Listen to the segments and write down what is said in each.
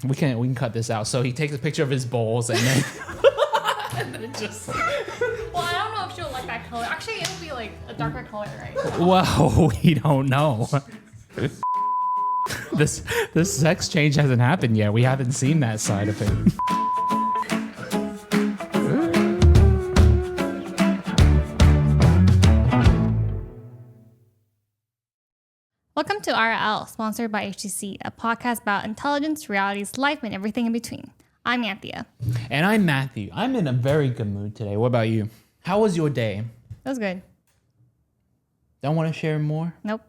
We can cut this out. So he takes a picture of his bowls and then and then just. Well, I don't know if she'll like that color. Actually, it will be like a darker color, right? Well, we don't know. This sex change hasn't happened yet. We haven't seen that side of him. Welcome to IRL, sponsored by HTC, a podcast about intelligence, realities, life, and everything in between. I'm Anthea. And I'm Matthew. I'm in a very good mood today. What about you? How was your day? That was good. Don't want to share more? Nope.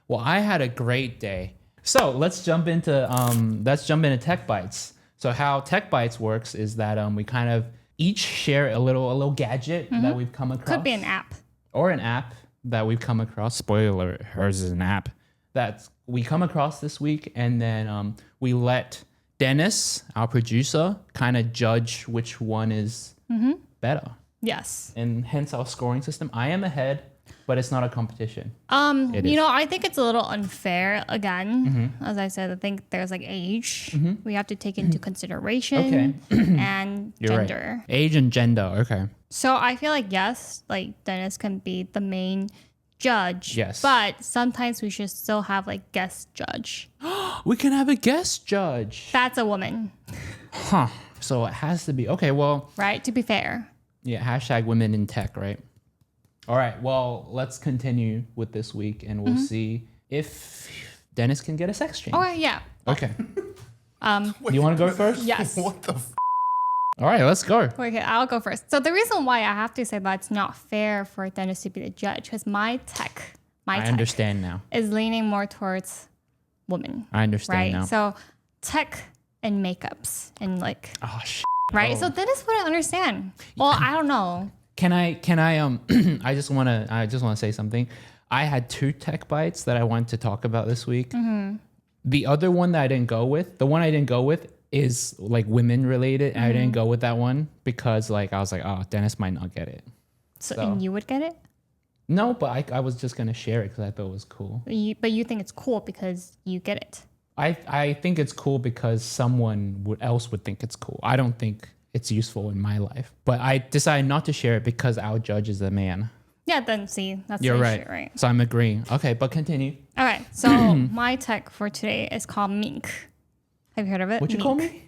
Well, I had a great day. So let's jump into Tech Bites. So how Tech Bites works is that we kind of each share a little gadget that we've come across. Could be an app. Or an app that we've come across. Spoiler, hers is an app that we come across this week. And then we let Dennis, our producer, kind of judge which one is better. Yes. And hence our scoring system. I am ahead, but it's not a competition. I think it's a little unfair again. As I said, I think there's like age. We have to take into consideration and gender. Right. Age and gender, okay. So I feel like, yes, like Dennis can be the main judge. Yes. But sometimes we should still have like guest judge. We can have a guest judge. That's a woman. Huh. So it has to be. Okay, well. Right, to be fair. Yeah, hashtag women in tech, right? All right, well, let's continue with this week and we'll see if Dennis can get a sex change. Oh, yeah. Okay. You want to go first? Yes. What the All right, let's go. Okay, I'll go first. So the reason why I have to say that it's not fair for Dennis to be the judge, because my tech I understand now. is leaning more towards women. I understand right? now. So tech and makeups and like, Oh, shit. right? Oh. So Dennis wouldn't understand. Well, I don't know. Can I I just want to say something. I had 2 tech bites that I wanted to talk about this week. The other one that I didn't go with, the one I didn't go with is like women related. I didn't go with that one because like I was like, oh, Dennis might not get it. So and you would get it? No, but I was just gonna share it because I thought it was cool. But you think it's cool because you get it. I think it's cool because someone else would think it's cool. I don't think it's useful in my life, but I decided not to share it because our judge is a man. Yeah, then see, that's You're the right. issue, right? So I'm agreeing. Okay, but continue. All right, so my tech for today is called Mink. Have you heard of it? What you call me?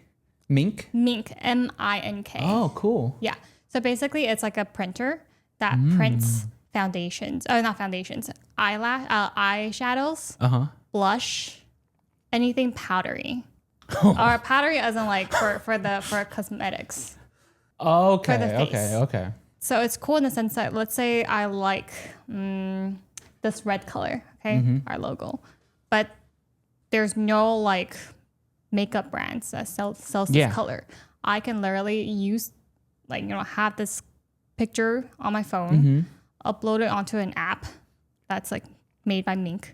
Mink? Mink, M-I-N-K. Oh, cool. Yeah. So basically, it's like a printer that prints foundations. Oh, not foundations. Eyeshadows, blush, anything powdery. Or powdery as in like for cosmetics. Okay, For the face. okay. So it's cool in the sense that, let's say I like this red color, okay, our logo, but there's no like makeup brands that sells this color. I can literally use have this picture on my phone, upload it onto an app that's like made by Mink,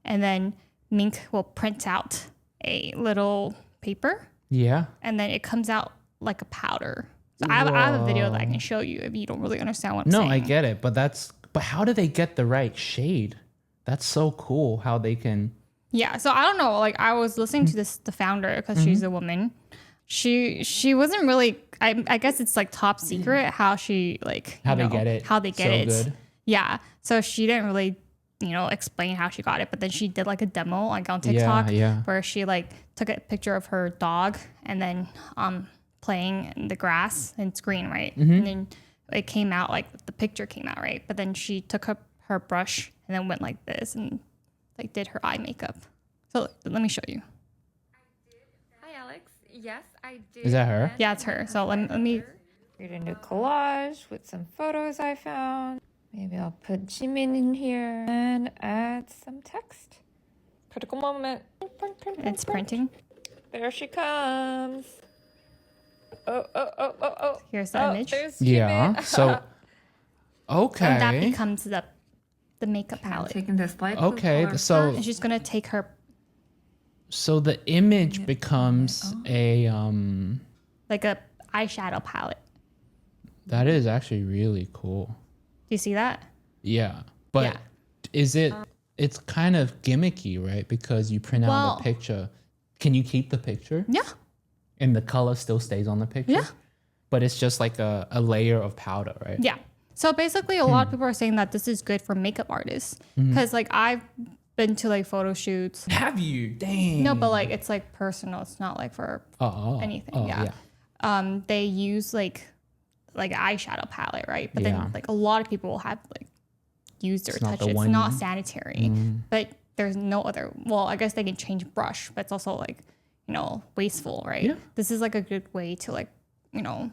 and then Mink will print out a little paper. Yeah. And then it comes out like a powder. So I have a video that I can show you if you don't really understand what I'm saying. No, I get it, but how do they get the right shade? That's so cool how they can. Yeah, so I don't know. Like I was listening to the founder because she's a woman. She wasn't really. I guess it's like top secret how she like How they get it. Good. Yeah, so she didn't really explain how she got it, but then she did like a demo like on TikTok where she like took a picture of her dog and then playing in the grass and it's green, right? And then it came out like the picture came out, right? But then she took her brush and then went like this and like did her eye makeup. So let me show you. Hi, Alex. Yes, I did. Is that her? Yeah, it's her. So let me. Create a new collage with some photos I found. Maybe I'll put Jimin in here and add some text. Critical moment. It's printing. There she comes. Oh. Here's the image. There's Yeah. Jimin. So okay. And that becomes the makeup I'm palette. taking this light blue Okay, color so And she's gonna take her so the image becomes a like a eyeshadow palette. that is actually really cool. Do you see that? Yeah. But is it it's kind of gimmicky, right? Because you print out Well- the picture. Can you keep the picture? Yeah. And the color still stays on the picture? Yeah. But it's just like a layer of powder, right? Yeah. So basically, a lot of people are saying that this is good for makeup artists because like I've been to like photo shoots. Have you? Dang. No, but like it's like personal. It's not like for anything. Yeah. They use like an eyeshadow palette, right? But then like a lot of people will have like used or touched it. It's not sanitary, but there's no other. Well, I guess they can change brush, but it's also like wasteful, right? Yeah. This is like a good way to like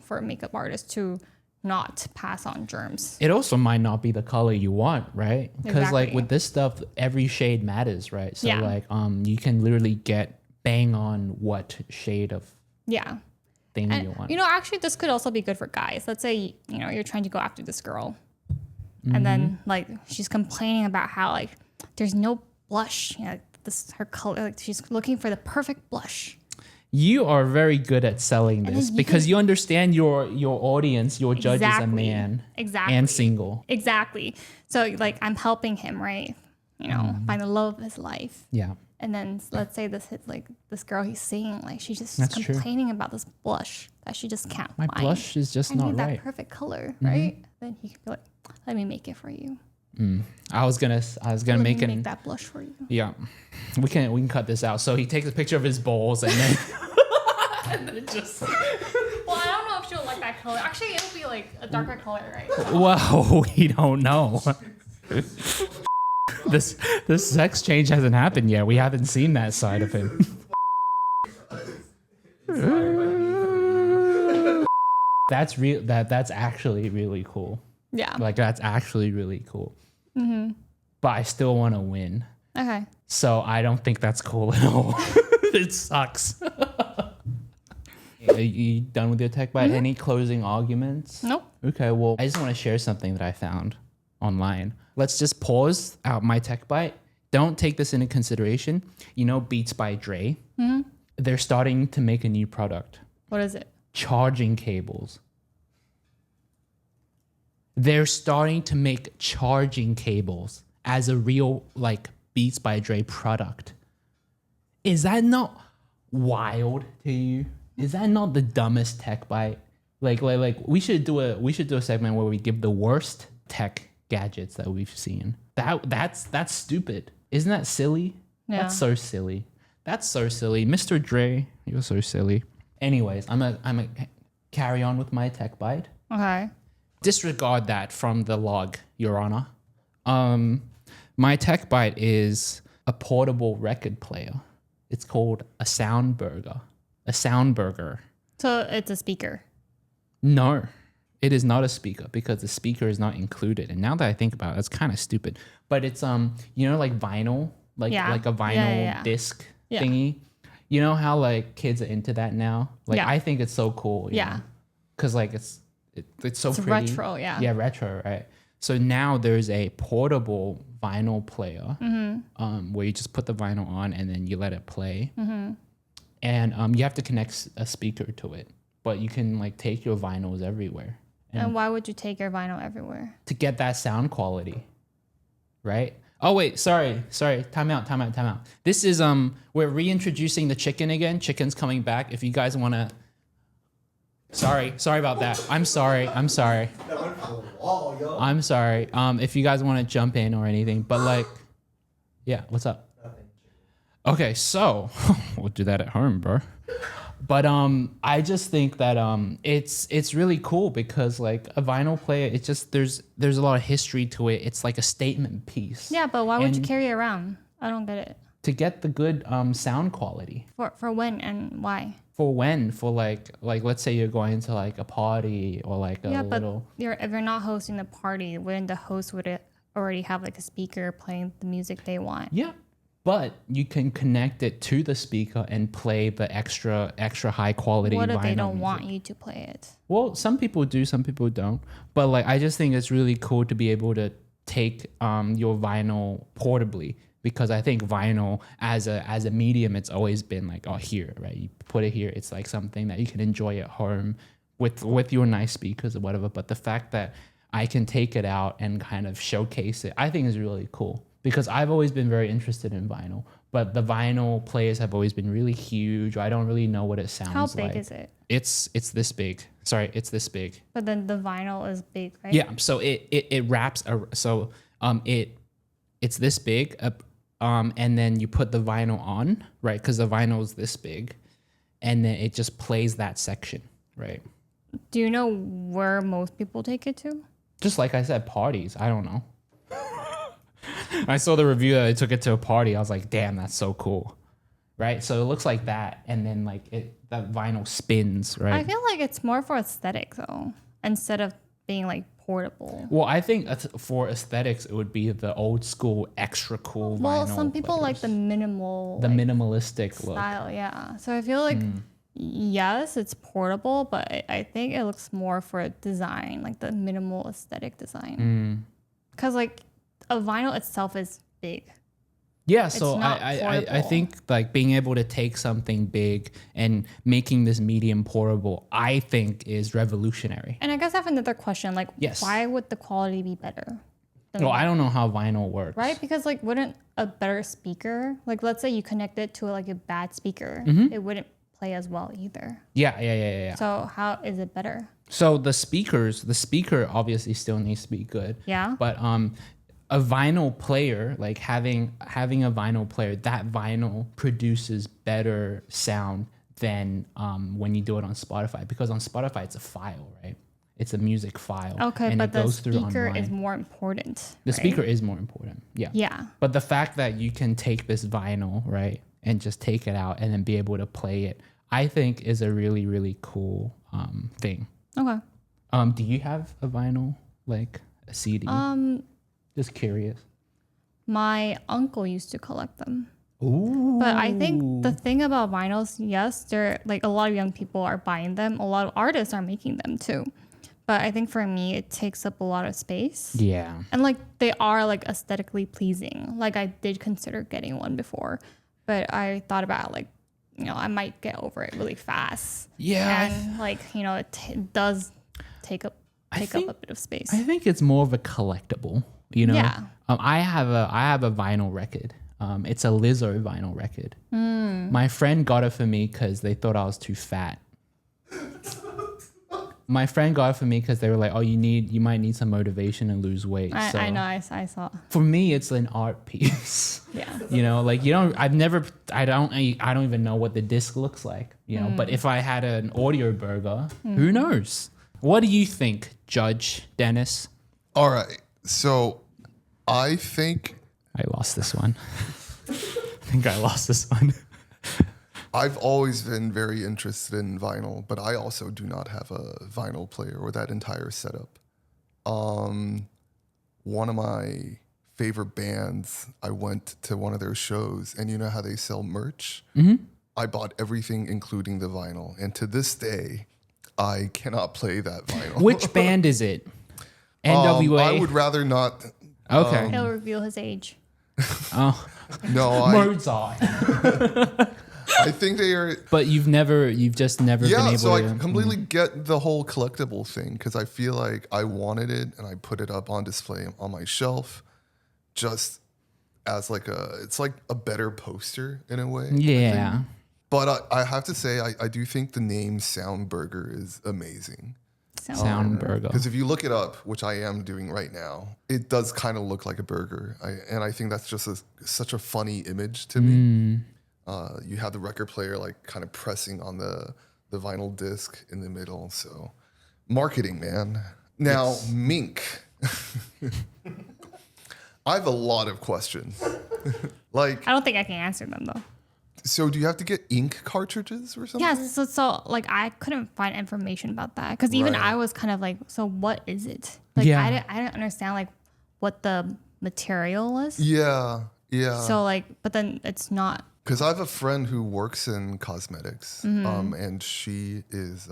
for a makeup artist to not pass on germs. It also might not be the color you want, right? Because like with this stuff, every shade matters, right? So like you can literally get bang on what shade of thing you want. Actually this could also be good for guys. Let's say you're trying to go after this girl and then like she's complaining about how like there's no blush, this her color, like she's looking for the perfect blush. You are very good at selling this because you understand your audience, your judge is a man. Exactly. And single. Exactly. So like I'm helping him, right? Find the love of his life. Yeah. And then let's say this girl he's seeing, like she's just complaining about this blush that she just can't find. My blush is just not right. I need that perfect color, right? Then he could be like, let me make it for you. I was gonna make that blush for you. Yeah, we can cut this out. So he takes a picture of his balls and then and then it just. Well, I don't know if she'll like that color. Actually, it'll be like a darker color, right? Well, we don't know. This sex change hasn't happened yet. We haven't seen that side of him. That's real. That's actually really cool. Yeah. Like that's actually really cool. But I still want to win. Okay. So I don't think that's cool at all. It sucks. Are you done with your tech bite? Any closing arguments? Nope. Okay, well, I just want to share something that I found online. Let's just pause out my tech bite. Don't take this into consideration. Beats by Dre. They're starting to make a new product. What is it? Charging cables. They're starting to make charging cables as a real like Beats by Dre product. Is that not wild to you? Is that not the dumbest tech bite? Like we should do a segment where we give the worst tech gadgets that we've seen. That's stupid. Isn't that silly? Yeah. That's so silly. That's so silly. Mr. Dre, you're so silly. Anyways, I'm a carry on with my tech bite. Okay. Disregard that from the log, Your Honor. My tech bite is a portable record player. It's called a Soundburger. A Soundburger. So it's a speaker. No, it is not a speaker because the speaker is not included. And now that I think about it, it's kind of stupid. But it's like vinyl, like a vinyl disc thingy. You know how like kids are into that now? Like I think it's so cool. Because like it's so pretty. Retro, Yeah, retro, right? So now there's a portable vinyl player where you just put the vinyl on and then you let it play. And you have to connect a speaker to it. But you can like take your vinyls everywhere. And why would you take your vinyl everywhere? To get that sound quality, right? Oh, wait, sorry. Time out. This is, we're reintroducing the chicken again. Chicken's coming back. If you guys want to... Sorry about that. I'm sorry. That went for the wall, yo. I'm sorry. If you guys want to jump in or anything, but like, yeah, what's up? Nothing. Okay, so we'll do that at home, bro. But I just think that it's really cool because like a vinyl player, it's just there's a lot of history to it. It's like a statement piece. Yeah, but why would you carry it around? I don't get it. To get the good sound quality. For when and why? For when? For like let's say you're going to like a party or like a little. But if you're not hosting the party, wouldn't the host already have like a speaker playing the music they want? Yeah. But you can connect it to the speaker and play the extra high quality. What if they don't music. want you to play it? Well, some people do, some people don't. But like, I just think it's really cool to be able to take your vinyl portably, because I think vinyl as a medium, it's always been like, oh, here, right? You put it here. It's like something that you can enjoy at home with your nice speakers or whatever. But the fact that I can take it out and kind of showcase it, I think is really cool. Because I've always been very interested in vinyl, but the vinyl players have always been really huge. I don't really know what it sounds How like. big is it? It's this big. Sorry, it's this big. But then the vinyl is big, right? Yeah. So it wraps. It's this big. And then you put the vinyl on, right? Because the vinyl is this big, and then it just plays that section, right? Do you know where most people take it to? Just like I said, parties. I don't know. I saw the review that I took it to a party. I was like, damn, that's so cool. Right? So it looks like that. And then like that vinyl spins, right? I feel like it's more for aesthetic though, instead of being like portable. Well, I think for aesthetics, it would be the old school, extra cool vinyl. Well, some people like the minimalistic style, look. yeah. So I feel like, yes, it's portable, but I think it looks more for design, like the minimal aesthetic design. Because like a vinyl itself is big. Yeah, so I think like being able to take something big and making this medium portable, I think is revolutionary. And I guess I have another question, like, yes. Why would the quality be better? Well, I don't know how vinyl works. Right? Because like, wouldn't a better speaker, like let's say you connect it to like a bad speaker, it wouldn't play as well either. Yeah. So how is it better? So the speaker obviously still needs to be good. Yeah. But a vinyl player, like having a vinyl player, that vinyl produces better sound than when you do it on Spotify, because on Spotify it's a file, right? It's a music file. Okay, and but it the goes through speaker online. is more important. The right? speaker is more important. Yeah. Yeah. But the fact that you can take this vinyl, right, and just take it out and then be able to play it, I think is a really, really cool thing. Okay. Do you have a vinyl, like a CD? Just curious. My uncle used to collect them. Ooh. But I think the thing about vinyls, yes, they're like a lot of young people are buying them. A lot of artists are making them too. But I think for me, it takes up a lot of space. Yeah. And like they are like aesthetically pleasing. Like I did consider getting one before, but I thought about like, I might get over it really fast. Yeah. And like, it does take up a bit of space. I think it's more of a collectible, Yeah. I have a vinyl record. It's a Lizzo vinyl record. My friend got it for me because they thought I was too fat. My friend got it for me because they were like, "Oh, you might need some motivation to lose weight." I know. I saw. For me, it's an art piece. Yeah. Like I don't even know what the disc looks like. But if I had an audio burger, who knows? What do you think, Judge Dennis? All right, so I think I lost this one. I've always been very interested in vinyl, but I also do not have a vinyl player or that entire setup. One of my favorite bands, I went to one of their shows, and you know how they sell merch? Mm-hmm. I bought everything, including the vinyl. And to this day, I cannot play that vinyl. Which band is it? NWA? I would rather not. Okay. He'll reveal his age. Oh. No, Mozart. I think they are. But you've just never been able to. So I completely get the whole collectible thing, because I feel like I wanted it and I put it up on display on my shelf just as it's like a better poster in a way. Yeah. But I have to say, I do think the name Soundburger is amazing. Soundburger. Because if you look it up, which I am doing right now, it does kind of look like a burger. And I think that's just such a funny image to me. You have the record player like kind of pressing on the vinyl disc in the middle. So marketing, man. Now, Mink. I have a lot of questions. I don't think I can answer them though. So do you have to get ink cartridges or something? Yeah, so like I couldn't find information about that, because even I was kind of like, so what is it? Like I didn't understand like what the material was. Yeah. So like, but then it's not. Because I have a friend who works in cosmetics, and she is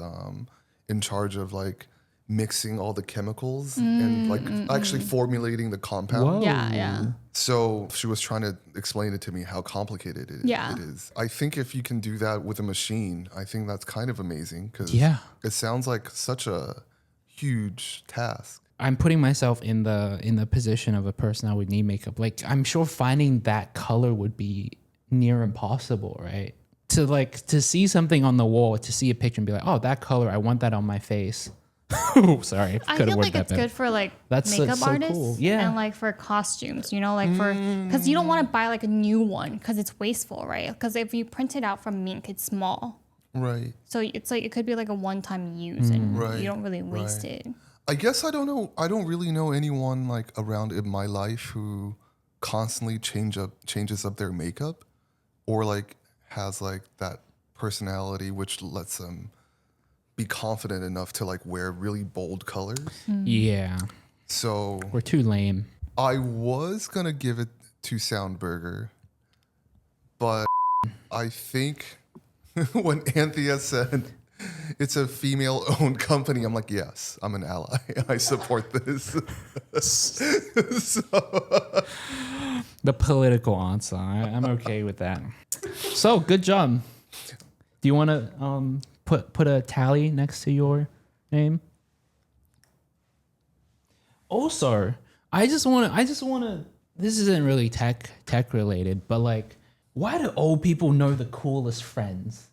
in charge of like mixing all the chemicals and like actually formulating the compound. Whoa. Yeah. So she was trying to explain it to me how complicated it is. I think if you can do that with a machine, I think that's kind of amazing, because it sounds like such a huge task. I'm putting myself in the position of a person that would need makeup. Like I'm sure finding that color would be near impossible, right? To see something on the wall, to see a picture and be like, oh, that color, I want that on my face. Oh, sorry. I feel like it's good for like makeup artists cool. Yeah. and like for costumes, you know, like for, because you don't want to buy like a new one because it's wasteful, right? Because if you print it out from Mink, it's small. Right. So it's like, it could be like a one-time use and you don't really waste it. I guess I don't know. I don't really know anyone like around in my life who constantly changes up their makeup or like has like that personality which lets them be confident enough to like wear really bold colors. Yeah. So we're too lame. I was gonna give it to Soundburger, but I think when Anthea said it's a female-owned company, I'm like, yes, I'm an ally. I support this. So, the political answer. I'm okay with that. So good job. Do you want to put a tally next to your name? Also, I just want to. This isn't really tech related, but like, why do old people know the coolest friends?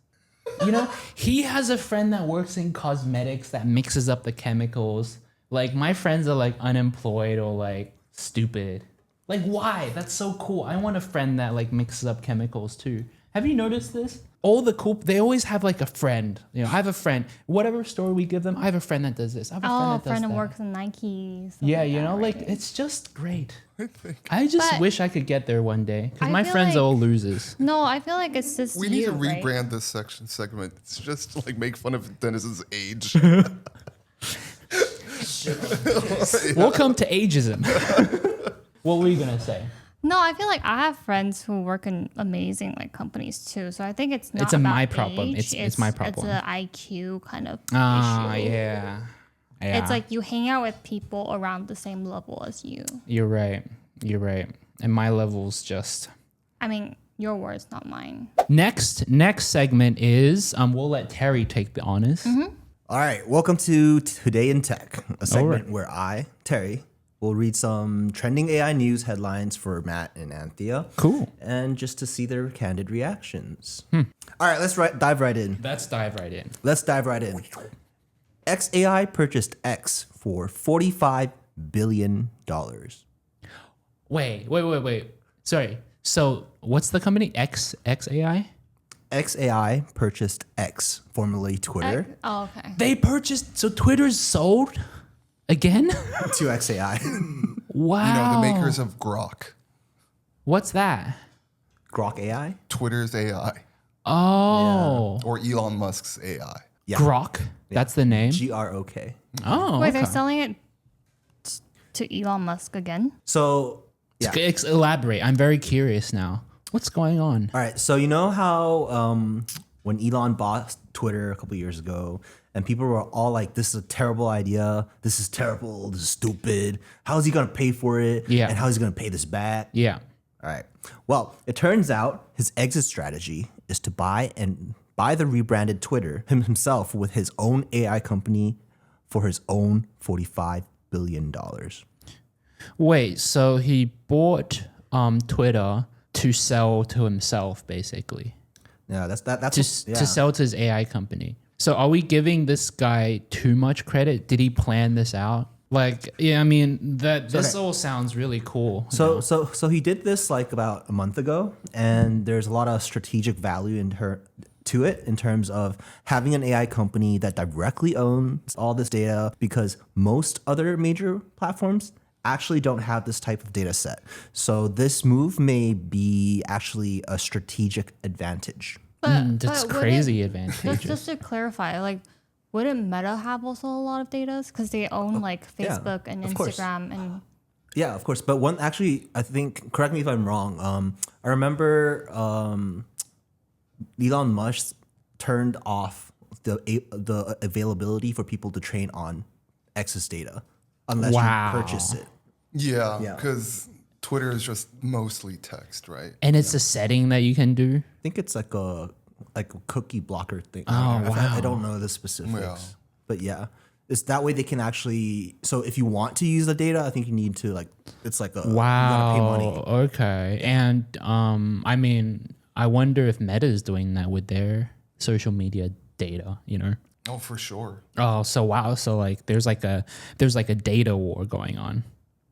You know, he has a friend that works in cosmetics that mixes up the chemicals. Like my friends are like unemployed or like stupid. Like why? That's so cool. I want a friend that like mixes up chemicals too. Have you noticed this? All the cool, they always have like a friend. You know, I have a friend. Whatever story we give them, I have a friend that does this. I have a friend that does friend that. who works in Nike. Yeah, like you know, that, like right? it's just great. I just wish I could get there one day because my feel friends like- are all losers. No, I feel like it's just we need to right? rebrand this segment. It's just like make fun of Dennis's age. Welcome to ageism. What were you gonna say? No, I feel like I have friends who work in amazing like companies too. So I think it's not a about my problem. age. It's my problem. It's an IQ kind of Ah, issue. yeah. It's like you hang out with people around the same level as you. You're right. And my level's just. I mean, your words, not mine. Next segment is we'll let Terry take the honors. All right, welcome to Today in Tech, a segment right. where I, Terry, will read some trending AI news headlines for Matt and Anthea. Cool. And just to see their candid reactions. All right, let's dive right in. Let's dive right in. XAI purchased X for $45 billion. Wait. Sorry. So what's the company? XAI? XAI purchased X, formerly Twitter, Oh, okay. They purchased. So Twitter's sold again? to XAI. Wow. You know, the makers of Grok, What's that? Grok AI? Twitter's AI, Oh. or Elon Musk's AI. Yeah. Grok. That's the name. GROK. Oh. Wait, okay. they're selling it to Elon Musk again? So, yeah. Elaborate. I'm very curious now. What's going on? All right, so you know how when Elon bought Twitter a couple years ago, and people were all like, "This is a terrible idea. This is terrible. This is stupid. How is he gonna pay for it? Yeah. And how is he gonna pay this back?" Yeah. All right. Well, it turns out his exit strategy is to buy the rebranded Twitter himself with his own AI company for his own $45 billion. Wait, so he bought Twitter to sell to himself, basically. Yeah, that's To sell to his AI company. So are we giving this guy too much credit? Did he plan this out? Like, yeah, I mean, this all sounds really cool. So he did this like about a month ago, and there's a lot of strategic value to it in terms of having an AI company that directly owns all this data, because most other major platforms actually don't have this type of data set. So this move may be actually a strategic advantage. That's would crazy it- advantageous. Just to clarify, like, wouldn't Meta have also a lot of data? Because they own like yeah, Facebook and of course. Instagram and Yeah, of course. But one actually, I think, correct me if I'm wrong. I remember Elon Musk turned off the availability for people to train on X's data unless Wow. you purchase it. Yeah, Yeah. because Twitter is just mostly text, right? And it's a setting that you can do. I think it's like a cookie blocker thing. Oh, I wow. don't know the specifics, Yeah. but yeah, it's that way they can actually. So if you want to use the data, I think you need to like. It's like a you gotta pay money. Okay. And I mean, I wonder if Meta is doing that with their social media data, you know? Oh, for sure. Oh, so wow. So like there's like a data war going on.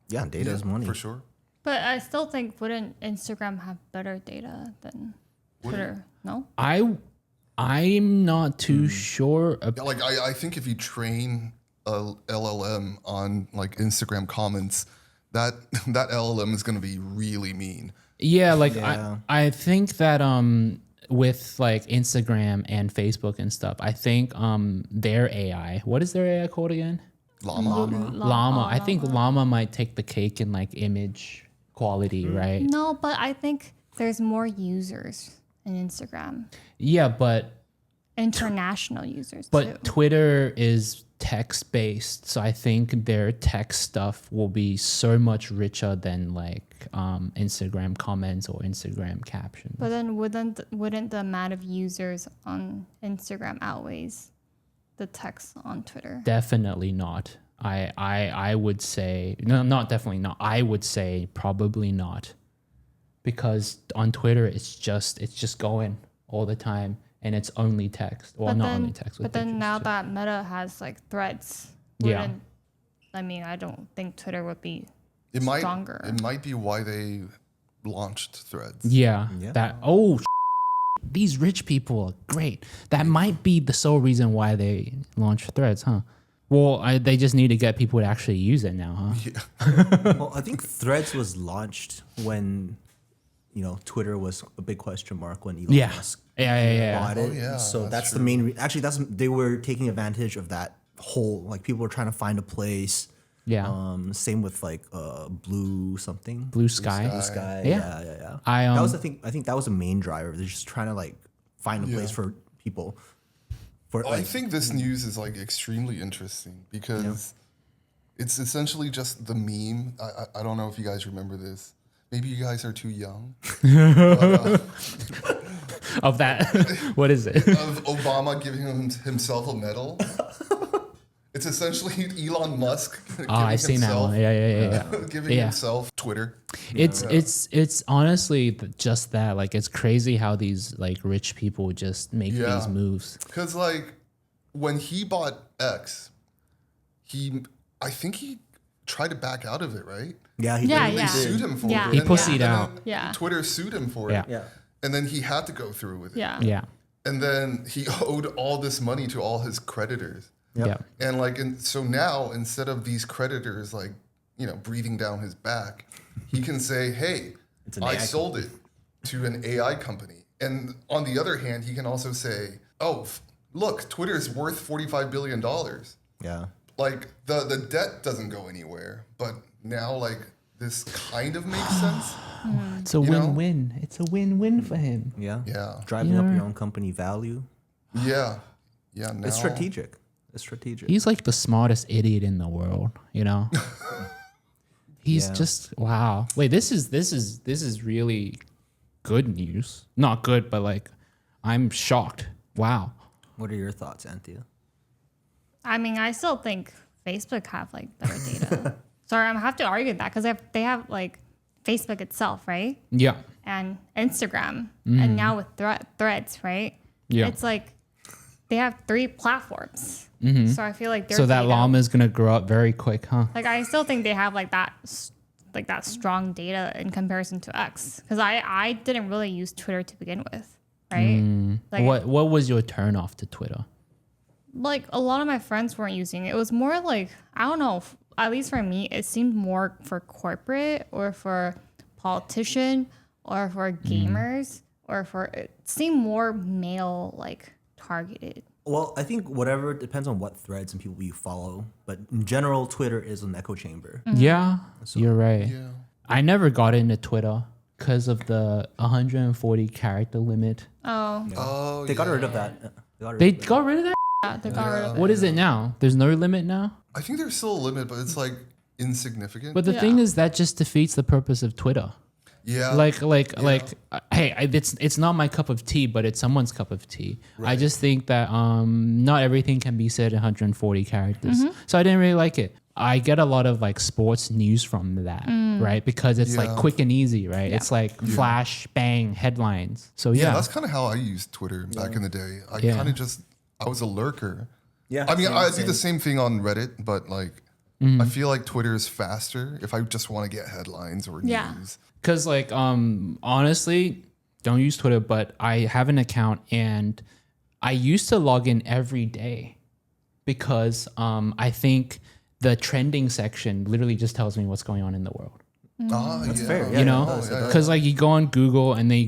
Yeah, data is money. For sure. But I still think wouldn't Instagram have better data than Twitter? No. I'm not too sure. Yeah, like I think if you train a LLM on like Instagram comments, that LLM is going to be really mean. Yeah, like Yeah. I think that with like Instagram and Facebook and stuff, I think their AI, what is their AI called again? Llama. I think Llama might take the cake in like image quality, right? No, but I think there's more users in Instagram. Yeah, but International users But too. Twitter is text based, so I think their text stuff will be so much richer than like Instagram comments or Instagram captions. But then wouldn't the amount of users on Instagram outweighs the text on Twitter? Definitely not. I would say no, not definitely not. I would say probably not, because on Twitter it's just going all the time. And it's only text. Well, not only text. But then now that Meta has like Threads, Yeah. I mean, I don't think Twitter would be It stronger. might. It might be why they launched Threads. Yeah. Yeah. That these rich people are great. That might be the sole reason why they launched Threads, huh? Well, they just need to get people to actually use it now, huh? Well, I think Threads was launched when, Twitter was a big question mark when Elon Musk bought it. Oh, yeah, So that's that's the main. They were taking advantage of that whole, like, people were trying to find a place. Yeah. Same with like Blue something. Blue Sky. Blue Sky. Yeah. Yeah. I That was I think that was the main driver. They're just trying to like find a place for people. I think this news is like extremely interesting because it's essentially just the meme. I don't know if you guys remember this. Maybe you guys are too young. Of that. What is it? Of Obama giving himself a medal. It's essentially Elon Musk giving I've seen that one. Yeah. giving Yeah. himself Twitter. It's honestly just that. Like, it's crazy how these like rich people just make these moves. Because like when he bought X, I think he tried to back out of it, right? Yeah. They sued him for Yeah. it. He And pussied then out. Yeah. Twitter sued him for Yeah. it. Yeah. And then he had to go through with it. Yeah. Yeah. And then he owed all this money to all his creditors. Yeah. And like, so now instead of these creditors like, breathing down his back, he can say, "Hey, It's an I AI sold it to an AI company." And on the other hand, he can also say, "Oh, look, Twitter's worth $45 billion." Yeah. Like the debt doesn't go anywhere, but now like this kind of makes sense. It's a win-win. It's a win-win for him. Yeah. Yeah. Driving up your own company value. Yeah. Yeah. Now, It's strategic. He's like the smartest idiot in the world, He's just wow. Wait, this is really good news. Not good, but like I'm shocked. Wow. What are your thoughts, Anthea? I mean, I still think Facebook have like better data. Sorry, I'm have to argue that because they have like Facebook itself, right? Yeah. And Instagram, and now with Threads, right? Yeah. It's like they have 3 platforms. So I feel like So that data, llama is gonna grow up very quick, huh? like I still think they have like that strong data in comparison to X, because I didn't really use Twitter to begin with, right? Like What was your turn off to Twitter? like a lot of my friends weren't using it. It was more like, I don't know, at least for me, it seemed more for corporate or for politician or for gamers or for, it seemed more male like targeted. Well, I think whatever depends on what threads and people you follow, but in general, Twitter is an echo chamber. Yeah, you're right. Yeah. I never got into Twitter because of the 140 character limit. Oh, They got rid of that. They got rid of that? Yeah, they got rid of it. What is it now? There's no limit now? I think there's still a limit, but it's like insignificant. But the thing is that just defeats the purpose of Twitter. yeah. Hey, it's not my cup of tea, but it's someone's cup of tea. Right. I just think that not everything can be said in 140 characters. So I didn't really like it. I get a lot of like sports news from that. right? Because it's like Yeah. quick and easy, right? It's like flash, bang, headlines. So Yeah, yeah, that's kind of how I used Twitter back in the day. I Yeah. kind of I was a lurker. Yeah. I mean, I do same. the same thing on Reddit, but like, I feel like Twitter is faster if I just want to get headlines or Yeah. news. because like honestly, don't use Twitter, but I have an account and I used to log in every day because I think the trending section literally just tells me what's going on in the world. That's fair, yeah. You know, it does, it does. because like you go on Google and then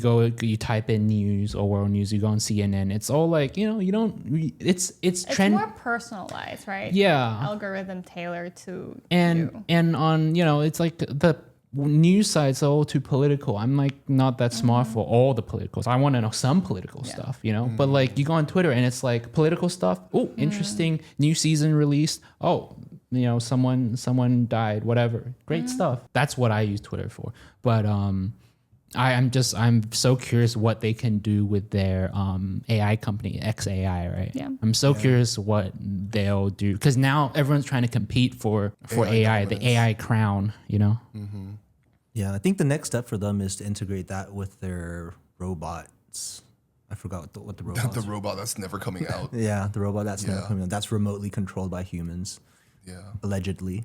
you type in news or world news, you go on CNN. It's all like, you know, you don't. It's It's trend. more personalized, right? Yeah. Algorithm tailored to and you. and on, you know, it's like the news sites are all too political. I'm like not that smart for all the politicals. I want to know some political stuff, you know. But like you go on Twitter and it's like political stuff. Oh, interesting new season released. Oh, you know, someone died. Whatever, great stuff. That's what I use Twitter for. But I'm so curious what they can do with their AI company XAI, right? Yeah. I'm so curious what they'll do because now everyone's trying to compete for AI, the AI crown, you know. Yeah, I think the next step for them is to integrate that with their robots. I forgot what the robot. The robot that's never coming out. Yeah, the robot that's never Yeah. coming out. That's remotely controlled by humans, Yeah. allegedly.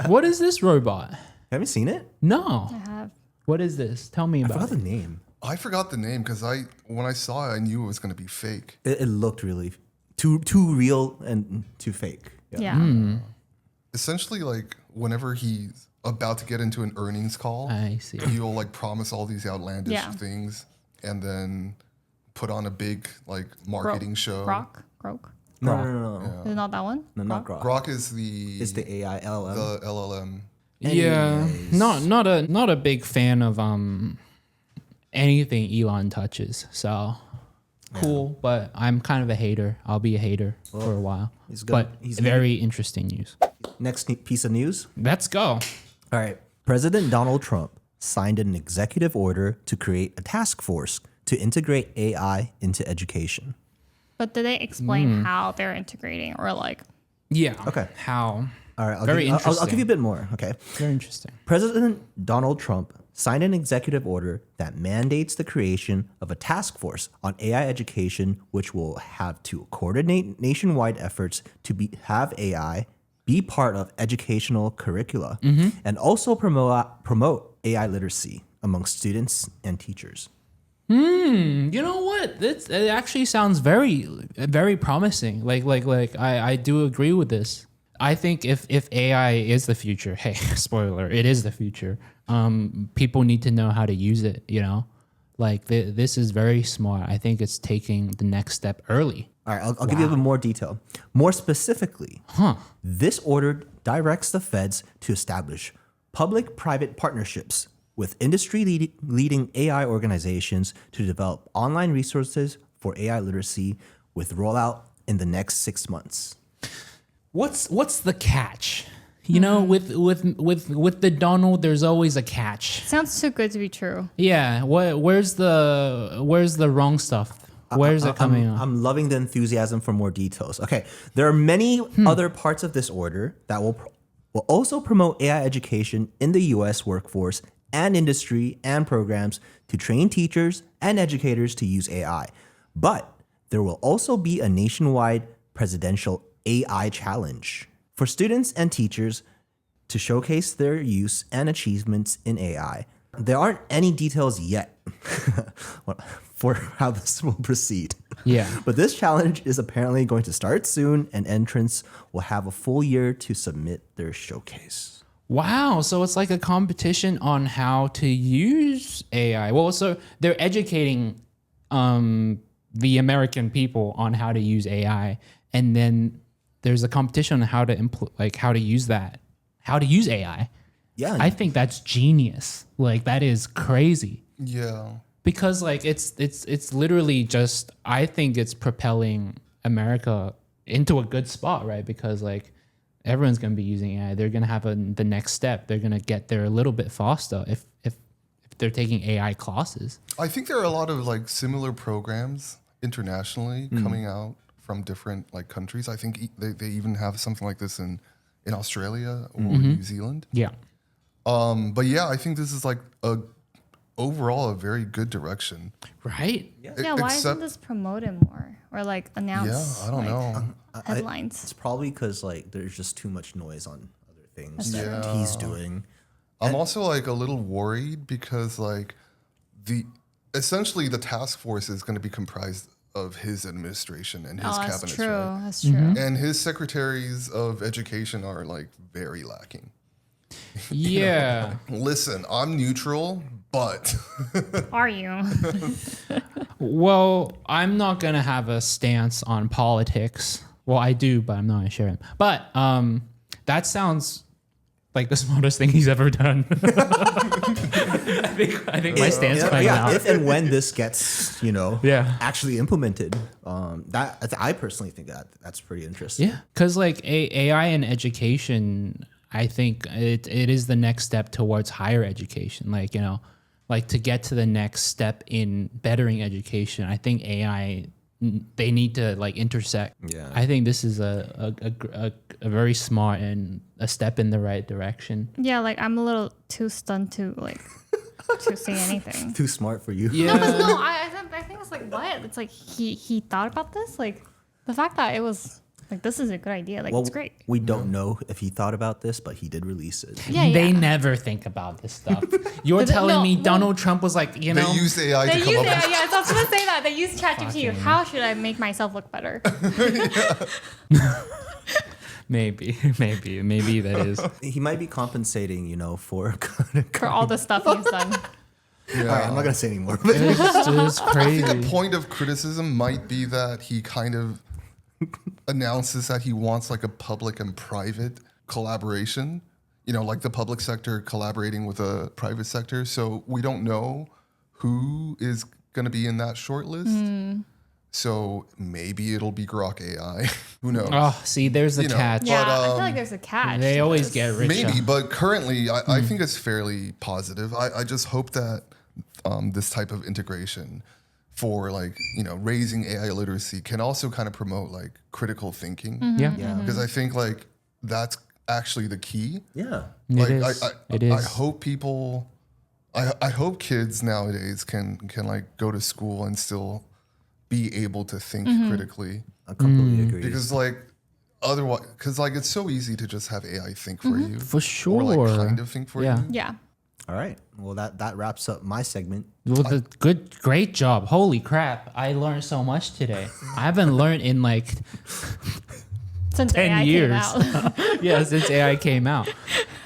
What is this robot? Have you seen it? No. I have. What is this? Tell me I about forgot it. the name. I forgot the name because when I saw it, I knew it was going to be fake. It looked really too real and too fake. Yeah. Essentially, like whenever he's about to get into an earnings call, I see. he'll like promise all these outlandish Yeah. things and then put on a big like marketing show. Grok. No. Is it not that one? No, not Grok. Grok is the It's the AI LLM. the LLM. Yeah, Anyways. not a big fan of anything Elon touches. So cool, but I'm kind of a hater. I'll be a hater for a while. he's good. But He's very interesting news. Next piece of news. Let's go. All right. President Donald Trump signed an executive order to create a task force to integrate AI into education. But did they explain how they're integrating or like? Yeah. Okay. How? All right. Very I'll interesting. give you a bit more. Okay. Very interesting. President Donald Trump signed an executive order that mandates the creation of a task force on AI education, which will have to coordinate nationwide efforts to have AI be part of educational curricula and also promote AI literacy among students and teachers. You know what? It actually sounds very, very promising. Like I do agree with this. I think if AI is the future, hey, spoiler, it is the future. People need to know how to use it. You know, like this is very smart. I think it's taking the next step early. All right, I'll give you a bit more detail. More specifically, this order directs the feds to establish public-private partnerships with industry-leading AI organizations to develop online resources for AI literacy with rollout in the next 6 months. What's the catch? You know, with the Donald, there's always a catch. Sounds too good to be true. Yeah. Where's the wrong stuff? Where's it coming on? I'm loving the enthusiasm for more details. Okay, there are many other parts of this order that will also promote AI education in the U.S. workforce and industry and programs to train teachers and educators to use AI. But there will also be a nationwide presidential AI challenge for students and teachers to showcase their use and achievements in AI. There aren't any details yet for how this will proceed. Yeah. But this challenge is apparently going to start soon, and entrants will have a full year to submit their showcase. Wow. So it's like a competition on how to use AI. Well, so they're educating the American people on how to use AI, and then there's a competition on how to use that, how to use AI. Yeah, I think that's genius. Like that is crazy. Yeah. Because like it's literally just, I think it's propelling America into a good spot, right? Because like everyone's gonna be using AI. They're gonna have the next step. They're gonna get there a little bit faster if they're taking AI classes. I think there are a lot of like similar programs internationally coming out from different like countries. I think they even have something like this in Australia or New Zealand. Yeah. But yeah, I think this is like overall a very good direction. Right? Yeah, why isn't this promoted more or like announced? Yeah, I don't know. Headlines. It's probably because like there's just too much noise on other things That's that true. he's doing. I'm also like a little worried because like essentially the task force is going to be comprised of his administration and his That's cabinet. true. Right? That's true. And his secretaries of education are like very lacking. Yeah. Listen, I'm neutral, but Are you? Well, I'm not gonna have a stance on politics. Well, I do, but I'm not gonna share it. But that sounds like the smartest thing he's ever done. I think my stance came out. If and when this gets, Yeah. actually implemented, I personally think that's pretty interesting. Yeah, because like AI in education, I think it is the next step towards higher education. Like, like to get to the next step in bettering education, I think AI, they need to like intersect. Yeah. I think this is a very smart and a step in the right direction. Yeah, like I'm a little too stunned to to say anything. Too smart for you. Yeah. No, I think it's like what? It's like he thought about this. Like the fact that it was like this is a good idea. Like it's great. We don't know if he thought about this, but he did release it. Yeah, They yeah. never think about this stuff. You're telling no, me no. Donald Trump was like, they use AI They to use come it. up with. Yeah, so I was gonna say that they use ChatGPT. How should I make myself look better? maybe that is. He might be compensating, for For all the stuff he's done. Yeah. All right, I'm not gonna say anymore. It's crazy. A point of criticism might be that he kind of announces that he wants like a public and private collaboration, like the public sector collaborating with a private sector. So we don't know who is going to be in that short list. So maybe it'll be Grok AI. Who knows? Oh, see, there's the catch. Yeah, I feel like there's a catch. They to always this. get rich. Maybe, but currently I think it's fairly positive. I just hope that this type of integration for like, raising AI literacy can also kind of promote like critical thinking. Yeah. Because I think like that's actually the key. Yeah. Like It is. I hope people, I hope kids nowadays can like go to school and still be able to think critically. I completely agree. Because like otherwise, because like it's so easy to just have AI think for you. For sure. Or like kind of think for Yeah. you. Yeah. All right. Well, that wraps up my segment. Well, great job. Holy crap. I learned so much today. I haven't learned in like Since 10 AI years. came out. Yeah, since AI came out.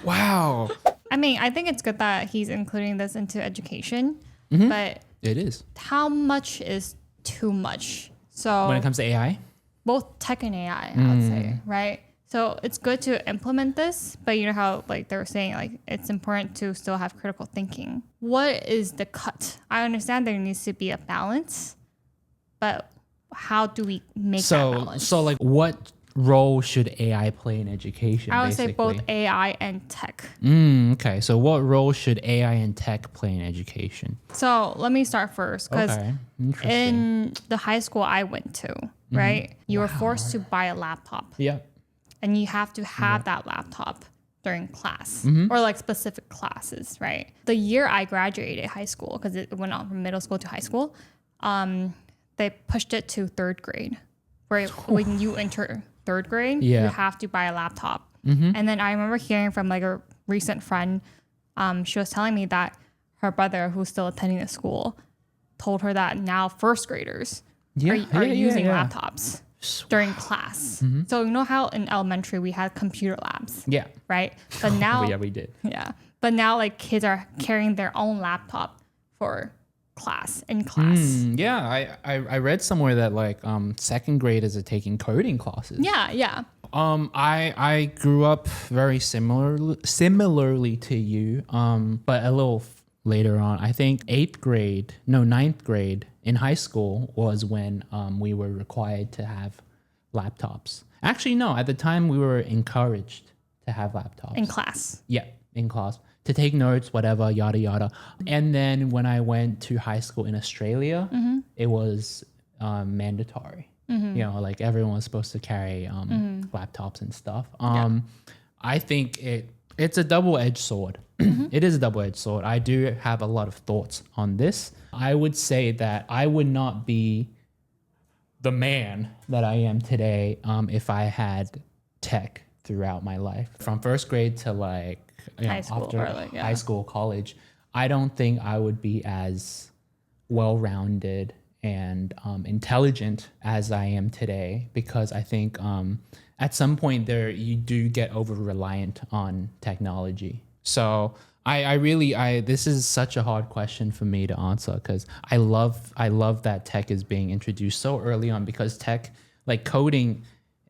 Wow. I mean, I think it's good that he's including this into education, but It is. how much is too much? So When it comes to AI, both tech and AI, I would say, right? So it's good to implement this, but you know how like they were saying, like it's important to still have critical thinking. What is the cut? I understand there needs to be a balance, but how do we make that balance? so like what role should AI play in education? I would say basically? both AI and tech. Okay, so what role should AI and tech play in education? So let me start first because Okay, interesting. in the high school I went to, right, you were forced to buy a laptop. Yeah. And you have to have that laptop during class or like specific classes, right? The year I graduated high school, because it went on from middle school to high school, they pushed it to third grade, where when you enter third grade, you have to buy a laptop. And then I remember hearing from like a recent friend, she was telling me that her brother, who's still attending the school, told her that now first graders are using laptops during class. So you know how in elementary we had computer labs, Yeah. right? But now, Yeah, we did. but now like kids are carrying their own laptop for in class. Yeah, I read somewhere that like second graders are taking coding classes. Yeah. I grew up very similarly to you, but a little later on. I think ninth grade in high school was when we were required to have laptops. Actually, no, at the time we were encouraged to have laptops. In class. Yeah, in class. To take notes, whatever, yada, yada. And then when I went to high school in Australia, it was mandatory. Like everyone was supposed to carry laptops and stuff. I think It's a double-edged sword. It is a double-edged sword. I do have a lot of thoughts on this. I would say that I would not be the man that I am today if I had tech throughout my life. From first grade to like High school, after or like, yeah. high school, college, I don't think I would be as well-rounded and intelligent as I am today, because I think at some point there you do get over-reliant on technology. So I really this is such a hard question for me to answer, because I love that tech is being introduced so early on, because tech, like coding,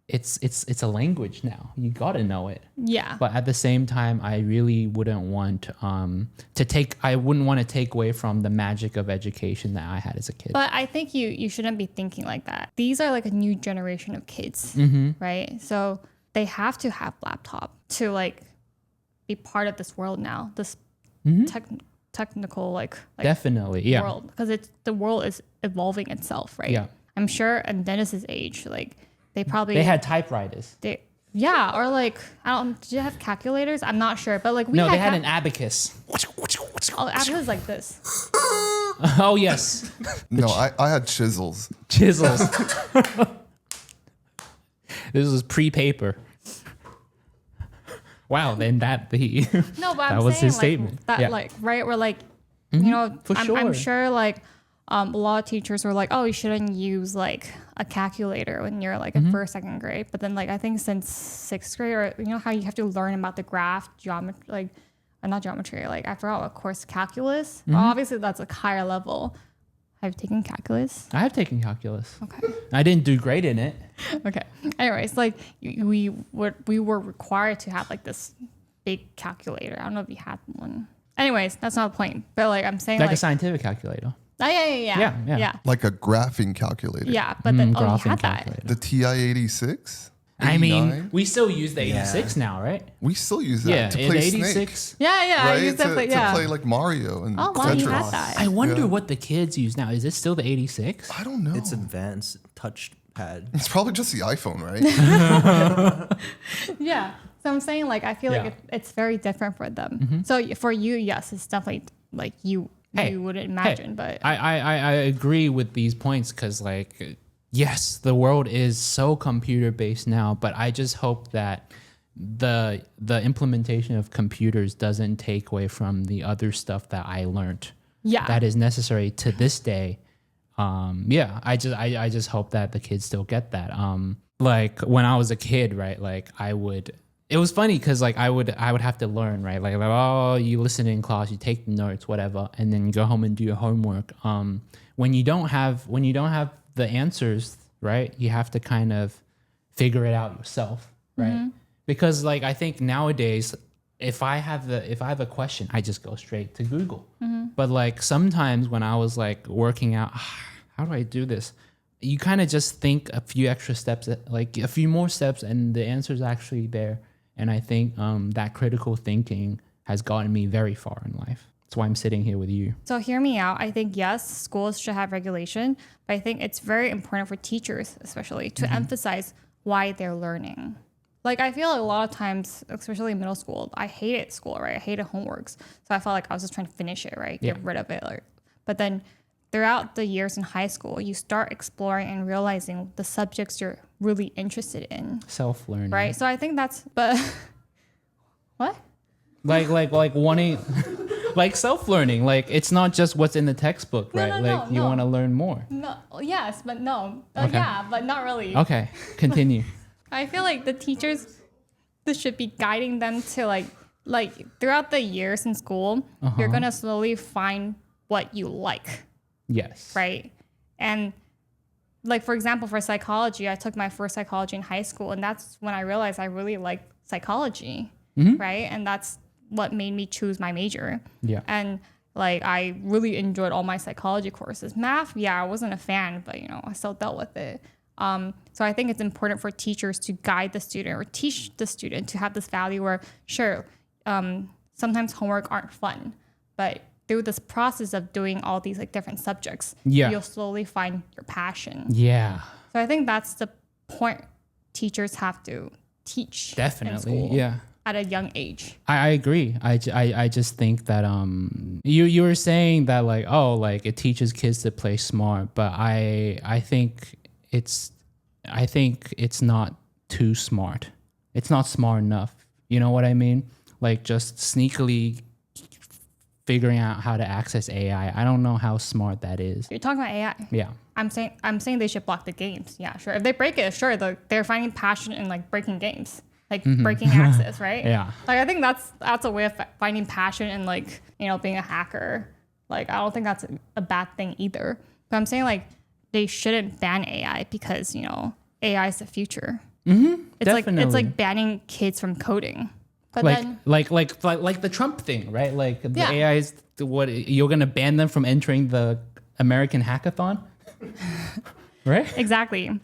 it's a language now. You got to know it. Yeah. But at the same time, I really wouldn't want I wouldn't want to take away from the magic of education that I had as a kid. But I think you shouldn't be thinking like that. These are like a new generation of kids, right? So they have to have laptop to like be part of this world now. This technical like Definitely, yeah. world, because the world is evolving itself, right? Yeah. I'm sure in Dennis's age, like they had typewriters. Or like did you have calculators? I'm not sure, but like they had an abacus. Oh, abacus like this. Oh yes. No, I had chisels. Chisels. This was pre-paper. Wow, then that was his saying, statement. Like, that Yeah. like right, we're like, you know, for I'm sure. sure like a lot of teachers were like, oh, you shouldn't use like a calculator when you're like in first, second grade. But then like I think since sixth grade, or you know how you have to learn about the graph, geometry, like not geometry, like I forgot what course, calculus. Well, obviously that's like higher level. Have you taken calculus? I have taken calculus. Okay. I didn't do great in it. Okay. Anyways, like we were required to have like this big calculator. I don't know if you had one. Anyways, that's not the point. But like I'm saying, Like a scientific calculator. Oh, yeah. Like a graphing calculator. Yeah, but then you Graphing had that. calculator. The TI-86? I mean, 89? we still use the Yeah. 86 now, right? We still use that Yeah, to in play 86. Snake. Yeah, I Right? used To, to play, to play like Mario and Oh, wow, you Tetris. had that. I wonder Yeah. what the kids use now. Is it still the 86? I don't know. It's advanced touchpad. It's probably just the iPhone, right? Yeah. So I'm saying, like, I feel Yeah. like it's very different for them. So for you, yes, it's definitely like you wouldn't imagine, but I agree with these points, because like, yes, the world is so computer based now, but I just hope that the implementation of computers doesn't take away from the other stuff that I learned. yeah. That is necessary to this day. I just hope that the kids still get that. Like when I was a kid, right? Like it was funny because like I would have to learn, right? Like, oh, you listen in class, you take the notes, whatever, and then you go home and do your homework. When you don't have the answers, right? You have to kind of figure it out yourself, right? Because like I think nowadays, if I have a question, I just go straight to Google. But like sometimes when I was like working out, how do I do this? You kind of just think a few extra steps, like a few more steps, and the answer is actually there. And I think that critical thinking has gotten me very far in life. That's why I'm sitting here with you. So hear me out. I think, yes, schools should have regulation, but I think it's very important for teachers, especially, to emphasize why they're learning. Like, I feel like a lot of times, especially in middle school, I hated school, right? I hated homeworks. So I felt like I was just trying to finish it, right? Get rid of it. But then throughout the years in high school, you start exploring and realizing the subjects you're really interested in. Self-learning. Right? So I think but what? Like wanting, like self-learning. Like it's not just what's in the textbook, right? No, you no. want to learn more. No, yes, but no. Okay. Yeah, but not really. Okay, continue. I feel like the teachers, this should be guiding them to like throughout the years in school, you're going to slowly find what you like. Yes. Right. And like, for example, for psychology, I took my first psychology in high school, and that's when I realized I really liked psychology. Right. And that's what made me choose my major. Yeah. And like, I really enjoyed all my psychology courses. Math, yeah, I wasn't a fan, but you know, I still dealt with it. So I think it's important for teachers to guide the student or teach the student to have this value where, sure, sometimes homework aren't fun, but through this process of doing all these like different subjects, you'll slowly find your passion. Yeah. So I think that's the point teachers have to teach. Definitely. in school. Yeah. at a young age. I agree. I just think that you were saying that like, oh, like it teaches kids to play smart, but I think it's not too smart. It's not smart enough. You know what I mean? Like just sneakily figuring out how to access AI. I don't know how smart that is. You're talking about AI. Yeah. I'm saying they should block the games. Yeah, sure. If they break it, sure. They're finding passion in like breaking games, like breaking access, right? Yeah. Like I think that's a way of finding passion in like, you know, being a hacker. Like I don't think that's a bad thing either. But I'm saying like they shouldn't ban AI because, you know, AI is the future. Mm-hmm. It's like banning kids from coding. But like the Trump thing, right? Like the AI is what you're gonna ban them from entering the American hackathon, right? Exactly.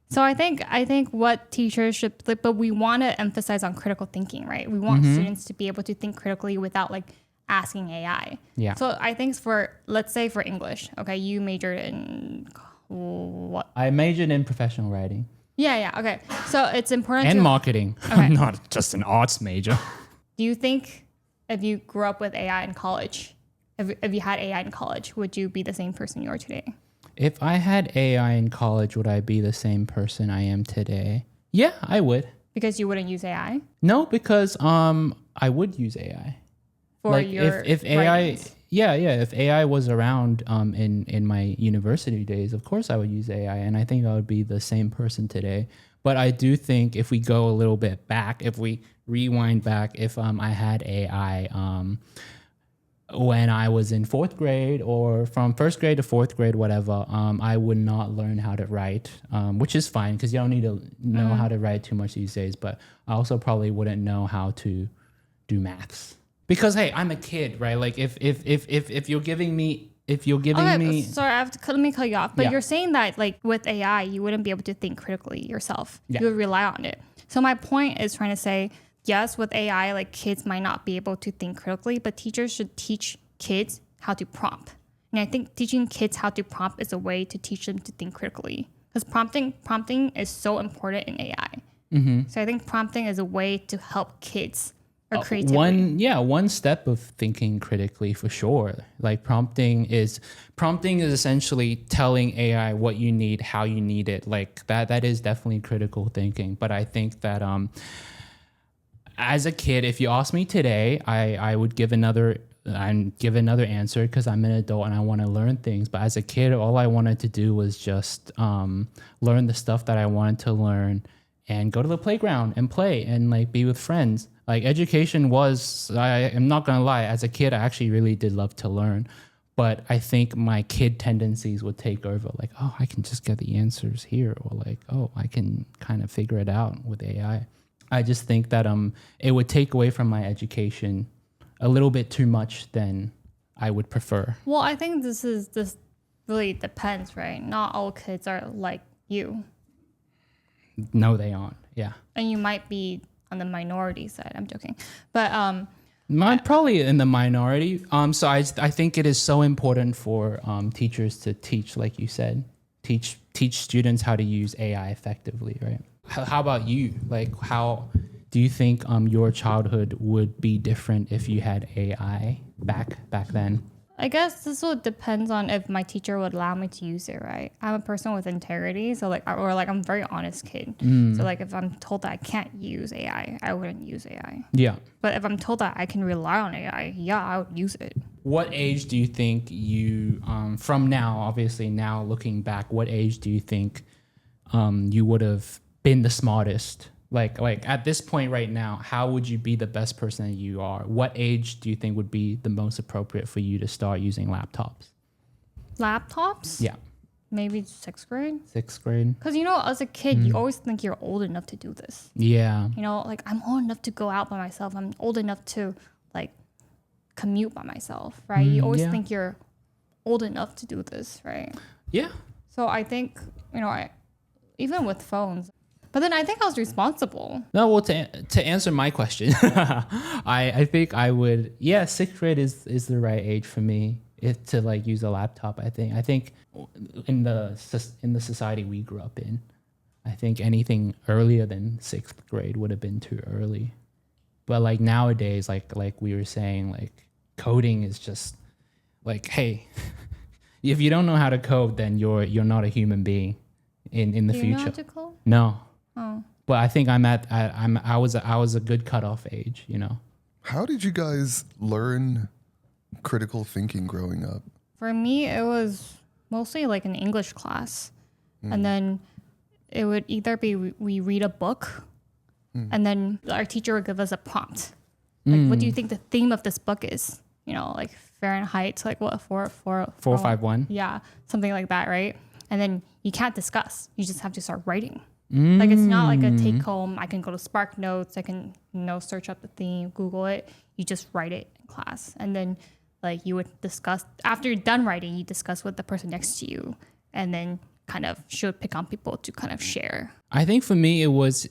So I think what teachers should, but we want to emphasize on critical thinking, right? We want students to be able to think critically without like asking AI. Yeah. So I think let's say for English, okay, you majored in what? I majored in professional writing. Yeah. Okay. So it's important and marketing. Okay. I'm not just an arts major. Do you think if you grew up with AI in college, if you had AI in college, would you be the same person you are today? If I had AI in college, would I be the same person I am today? Yeah, I would. Because you wouldn't use AI? No, because I would use AI. For like your if AI if AI was around in my university days, of course I would use AI, and I think I would be the same person today. But I do think if we go a little bit back, if we rewind back, if I had AI when I was in fourth grade or from first grade to fourth grade, whatever, I would not learn how to write, which is fine because you don't need to know how to write too much these days. But I also probably wouldn't know how to do maths because hey, I'm a kid, right? Like if you're giving me sorry, let me cut you off. But Yeah. you're saying that like with AI, you wouldn't be able to think critically yourself. Yeah. You would rely on it. So my point is trying to say, yes, with AI, like kids might not be able to think critically, but teachers should teach kids how to prompt. And I think teaching kids how to prompt is a way to teach them to think critically. Because prompting is so important in AI. So I think prompting is a way to help kids or creativity. One step of thinking critically for sure. Like prompting is essentially telling AI what you need, how you need it. Like that is definitely critical thinking. But I think that as a kid, if you ask me today, I would give another answer because I'm an adult and I want to learn things. But as a kid, all I wanted to do was just learn the stuff that I wanted to learn and go to the playground and play and like be with friends. Like education was, I am not gonna lie, as a kid I actually really did love to learn, but I think my kid tendencies would take over. Like, oh, I can just get the answers here, or like, oh, I can kind of figure it out with AI. I just think that it would take away from my education a little bit too much than I would prefer. Well, I think this really depends, right? Not all kids are like you. No, they aren't. Yeah. And you might be on the minority side. I'm joking. But I'm probably in the minority. So I think it is so important for teachers to teach, like you said, teach students how to use AI effectively, right? How about you? Like, how do you think your childhood would be different if you had AI back then? I guess this will depends on if my teacher would allow me to use it, right? I'm a person with integrity, so I'm a very honest kid. So like if I'm told that I can't use AI, I wouldn't use AI. Yeah. But if I'm told that I can rely on AI, yeah, I would use it. What age do you think you, from now, obviously now looking back, what age do you think you would have been the smartest? Like at this point right now, how would you be the best person that you are? What age do you think would be the most appropriate for you to start using laptops? Laptops? Yeah. Maybe 6th grade? 6th grade? Because, as a kid, you always think you're old enough to do this. Yeah. Like I'm old enough to go out by myself. I'm old enough to like commute by myself, right? You always think you're old enough to do this, right? Yeah. So I think, even with phones, but then I think I was responsible. No, well, to answer my question, I think I would. Yeah, 6th grade is the right age for me to like use a laptop. I think in the society we grew up in, I think anything earlier than 6th grade would have been too early. But like nowadays, like we were saying, like coding is just like, hey, if you don't know how to code, then you're not a human being in the Do you know future. how to code? No. Oh. But I think I was a good cutoff age, you know. How did you guys learn critical thinking growing up? For me, it was mostly like an English class. And then it would either be we read a book and then our teacher would give us a prompt. Like, what do you think the theme of this book is? You know, like Fahrenheit, like what, 451? Yeah, something like that, right? And then you can't discuss. You just have to start writing. Like, it's not like a take home. I can go to Spark Notes. I can, search up the theme, Google it. You just write it in class. And then, like, you would discuss, after you're done writing, you discuss with the person next to you. And then kind of should pick on people to kind of share. I think for me, it was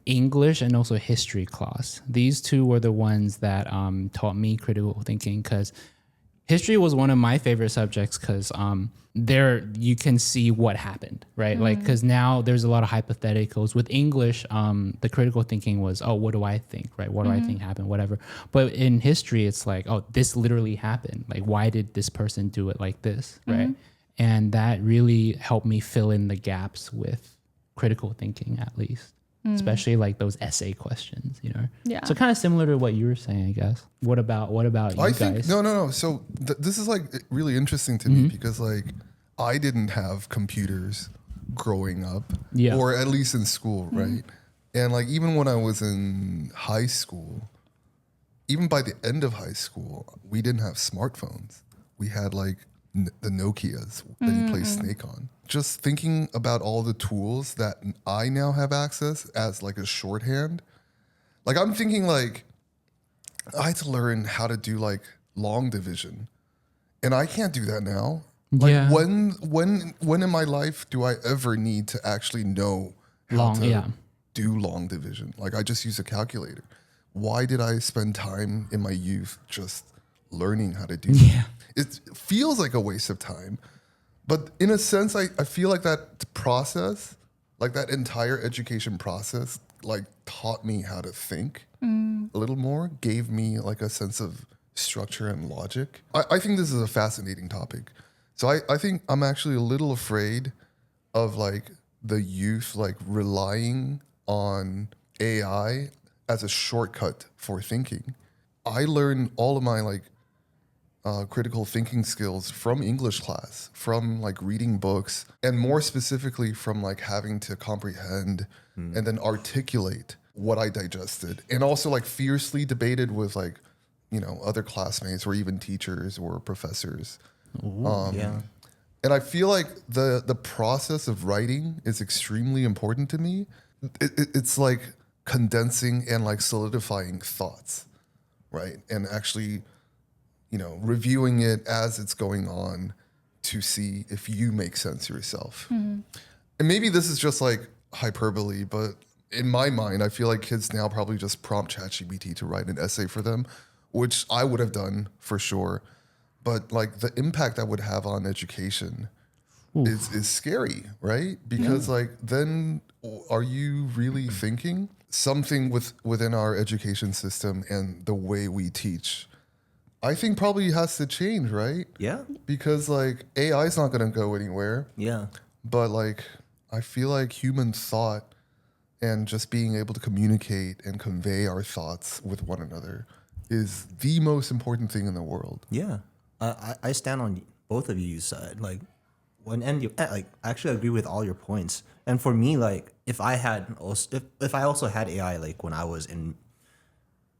English and also history class. These two were the ones that taught me critical thinking, because history was one of my favorite subjects, because there you can see what happened, right? Like, because now there's a lot of hypotheticals. With English, the critical thinking was, oh, what do I think, right? What do I think happened, whatever. But in history, it's like, oh, this literally happened. Like, why did this person do it like this, right? And that really helped me fill in the gaps with critical thinking, at least. Especially like those essay questions, Yeah. So kind of similar to what you were saying, I guess. What about you guys? No. So this is like really interesting to me, because like I didn't have computers growing up, or at least in school, right? And like even when I was in high school, even by the end of high school, we didn't have smartphones. We had like the Nokias that you play Snake on. Just thinking about all the tools that I now have access as like a shorthand. Like I'm thinking like I had to learn how to do like long division, and I can't do that now. Like when in my life do I ever need to actually know how to do long division? Like I just use a calculator. Why did I spend time in my youth just learning how to do that? It feels like a waste of time. But in a sense, I feel like that process, like that entire education process, like taught me how to think a little more, gave me like a sense of structure and logic. I think this is a fascinating topic. So I think I'm actually a little afraid of like the youth like relying on AI as a shortcut for thinking. I learned all of my like critical thinking skills from English class, from like reading books, and more specifically from like having to comprehend and then articulate what I digested, and also like fiercely debated with like, other classmates or even teachers or professors. And I feel like the process of writing is extremely important to me. It's like condensing and like solidifying thoughts, right? And actually reviewing it as it's going on to see if you make sense yourself. And maybe this is just like hyperbole, but in my mind, I feel like kids now probably just prompt ChatGPT to write an essay for them, which I would have done for sure. But like the impact that would have on education is scary, right? Because like then are you really thinking? Something within our education system and the way we teach, I think probably has to change, right? Yeah. Because like AI is not going to go anywhere. Yeah. But like I feel like human thought and just being able to communicate and convey our thoughts with one another is the most important thing in the world. Yeah. I stand on both of you side. Like I actually agree with all your points. And for me, like if I also had AI like when I was in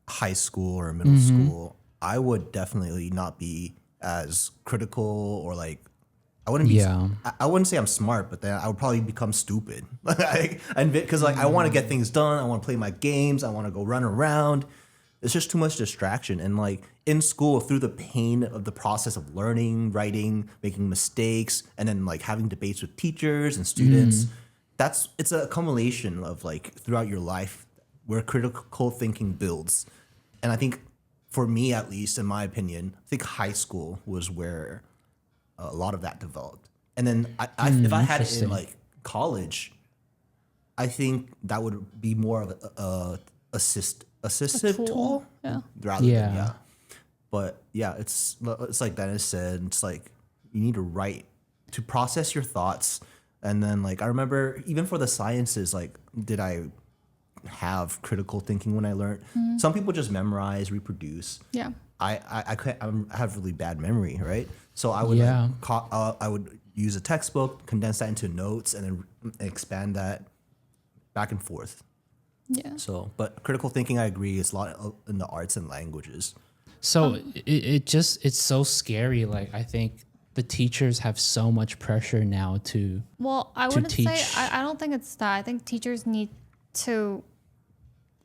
high school or middle school, I would definitely not be as critical, or like I wouldn't be. I wouldn't say I'm smart, but then I would probably become stupid. Because like I want to get things done, I want to play my games, I want to go run around. It's just too much distraction. And like in school, through the pain of the process of learning, writing, making mistakes, and then like having debates with teachers and students, it's a accumulation of like throughout your life where critical thinking builds. And I think, for me, at least, in my opinion, I think high school was where a lot of that developed. And then if I had it in like college, I think that would be more of assistive tool. Yeah. Rather than, yeah. But yeah, it's like Dennis said, it's like you need to write to process your thoughts. And then like I remember even for the sciences, like did I have critical thinking when I learned? Some people just memorize, reproduce. Yeah. I have really bad memory, right? So I would I would use a textbook, condense that into notes, and then expand that back and forth. Yeah. So, but critical thinking, I agree, is a lot in the arts and languages. So it's so scary. Like I think the teachers have so much pressure now to. Well, I wouldn't say I don't think it's that. I think teachers need to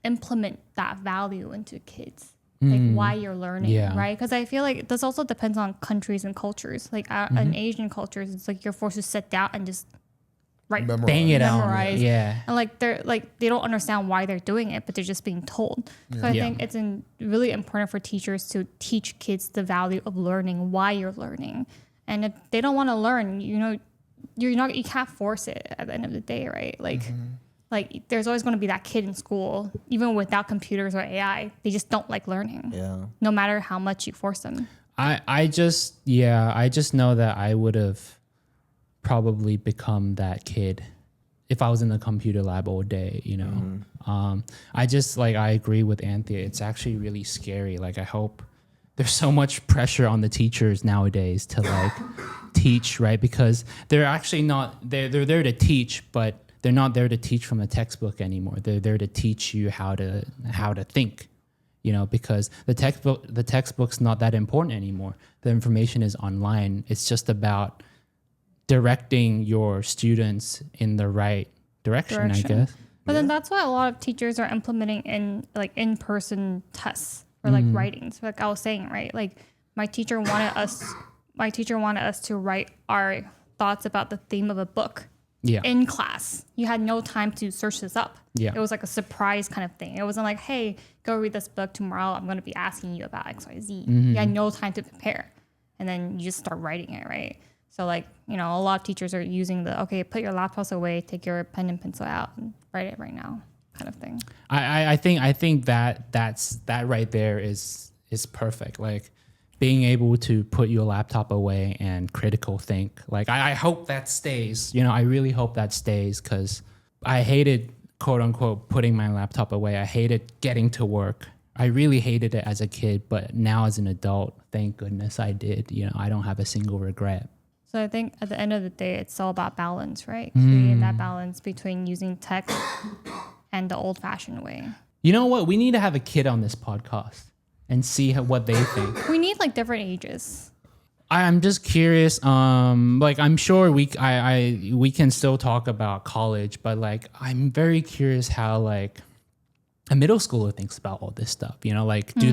implement that value into kids. Like why you're learning, right? Because I feel like this also depends on countries and cultures. Like in Asian cultures, it's like you're forced to sit down and just bang it out. Yeah. And like they don't understand why they're doing it, but they're just being told. So I think it's really important for teachers to teach kids the value of learning, why you're learning. And if they don't want to learn, you can't force it at the end of the day, right? Like there's always going to be that kid in school, even without computers or AI, they just don't like learning. Yeah. No matter how much you force them. I just know that I would have probably become that kid if I was in the computer lab all day, I agree with Anthea. It's actually really scary. Like I hope there's so much pressure on the teachers nowadays to like teach, right? Because they're actually they're there to teach, but they're not there to teach from a textbook anymore. They're there to teach you how to think, because the textbook's not that important anymore. The information is online. It's just about directing your students in the right direction. I guess. But then that's why a lot of teachers are implementing in-person tests or like writings. Like I was saying, right? Like my teacher wanted us to write our thoughts about the theme of a book. Yeah. In class. You had no time to search this up. Yeah. It was like a surprise kind of thing. It wasn't like, hey, go read this book tomorrow. I'm going to be asking you about XYZ. You had no time to prepare. And then you just start writing it, right? So like, a lot of teachers are using put your laptops away, take your pen and pencil out and write it right now kind of thing. I think that right there is perfect. Like being able to put your laptop away and critical think. Like I hope that stays. I really hope that stays because I hated, quote unquote, putting my laptop away. I hated getting to work. I really hated it as a kid, but now as an adult, thank goodness I did. I don't have a single regret. So I think at the end of the day, it's all about balance, right? Creating that balance between using tech and the old-fashioned way. You know what? We need to have a kid on this podcast and see what they think. We need like different ages. I'm just curious. I'm sure we can still talk about college, but like I'm very curious how like a middle schooler thinks about all this stuff. Do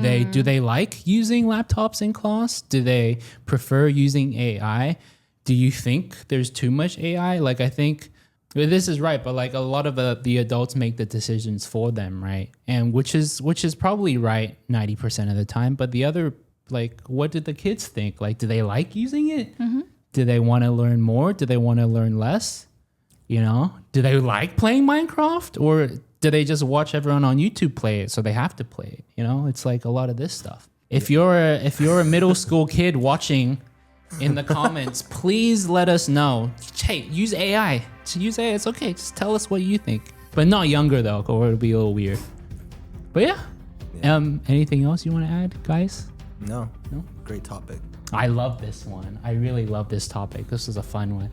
they like using laptops in class? Do they prefer using AI? Do you think there's too much AI? Like I think this is right, but like a lot of the adults make the decisions for them, right? And which is probably right 90% of the time. But the other, like, what did the kids think? Like, do they like using it? Do they want to learn more? Do they want to learn less? Do they like playing Minecraft, or do they just watch everyone on YouTube play it, so they have to play it? It's like a lot of this stuff. If you're a middle school kid watching, in the comments, please let us know. Hey, use AI. Use AI. It's okay. Just tell us what you think. But not younger though, or it'll be a little weird. But yeah. Anything else you want to add, guys? No. Great topic. I love this one. I really love this topic. This was a fun one.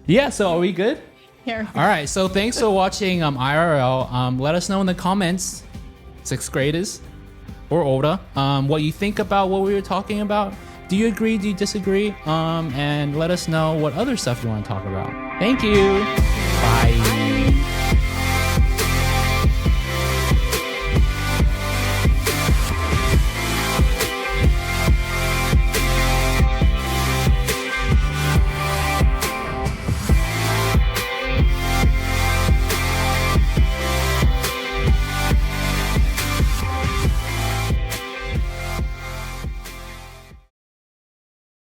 Yeah. So are we good? Yeah. All right. So thanks for watching IRL. Let us know in the comments, 6th graders or older, what you think about what we were talking about. Do you agree? Do you disagree? And let us know what other stuff you want to talk about. Thank you. Bye.